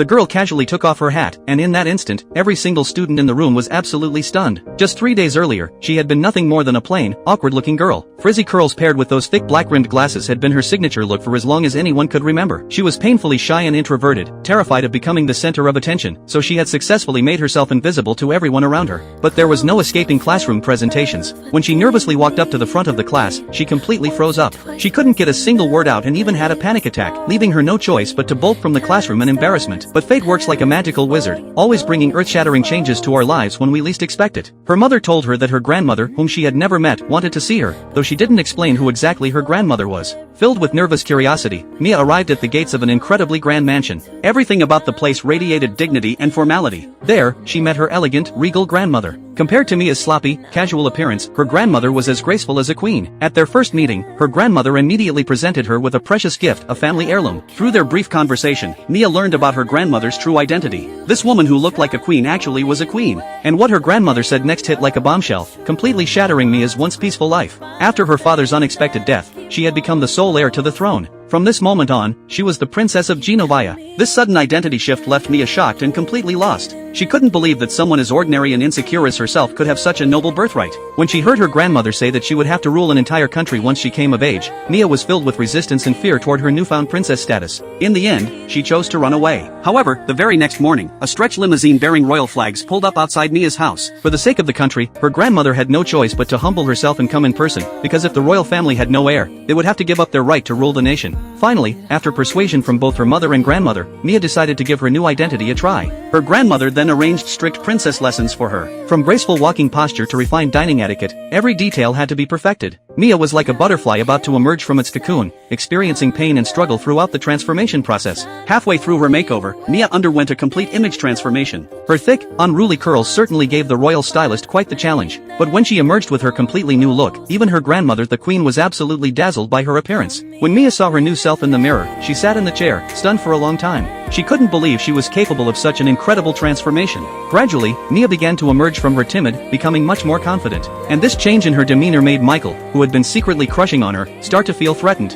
The girl casually took off her hat, and in that instant, every single student in the room was absolutely stunned. Just 3 days earlier, she had been nothing more than a plain, awkward-looking girl. Frizzy curls paired with those thick black-rimmed glasses had been her signature look for as long as anyone could remember. She was painfully shy and introverted, terrified of becoming the center of attention, so she had successfully made herself invisible to everyone around her. But there was no escaping classroom presentations. When she nervously walked up to the front of the class, she completely froze up. She couldn't get a single word out and even had a panic attack, leaving her no choice but to bolt from the classroom in embarrassment. But fate works like a magical wizard, always bringing earth-shattering changes to our lives when we least expect it. Her mother told her that her grandmother, whom she had never met, wanted to see her, though she didn't explain who exactly her grandmother was. Filled with nervous curiosity, Mia arrived at the gates of an incredibly grand mansion. Everything about the place radiated dignity and formality. There, she met her elegant, regal grandmother. Compared to Mia's sloppy, casual appearance, her grandmother was as graceful as a queen. At their first meeting, her grandmother immediately presented her with a precious gift, a family heirloom. Through their brief conversation, Mia learned about her grandmother's true identity. This woman who looked like a queen actually was a queen. And what her grandmother said next hit like a bombshell, completely shattering Mia's once peaceful life. After her father's unexpected death, she had become the sole heir to the throne. From this moment on, she was the Princess of Genovia. This sudden identity shift left Mia shocked and completely lost. She couldn't believe that someone as ordinary and insecure as herself could have such a noble birthright. When she heard her grandmother say that she would have to rule an entire country once she came of age, Mia was filled with resistance and fear toward her newfound princess status. In the end, she chose to run away. However, the very next morning, a stretch limousine bearing royal flags pulled up outside Mia's house. For the sake of the country, her grandmother had no choice but to humble herself and come in person, because if the royal family had no heir, they would have to give up their right to rule the nation. Finally, after persuasion from both her mother and grandmother, Mia decided to give her new identity a try. Her grandmother then arranged strict princess lessons for her. From graceful walking posture to refined dining etiquette, every detail had to be perfected. Mia was like a butterfly about to emerge from its cocoon, experiencing pain and struggle throughout the transformation process. Halfway through her makeover, Mia underwent a complete image transformation. Her thick, unruly curls certainly gave the royal stylist quite the challenge, but when she emerged with her completely new look, even her grandmother the queen was absolutely dazzled by her appearance. When Mia saw her new self in the mirror, she sat in the chair, stunned for a long time. She couldn't believe she was capable of such an incredible transformation. Gradually, Mia began to emerge from her timid, becoming much more confident. And this change in her demeanor made Michael, who had been secretly crushing on her, start to feel threatened.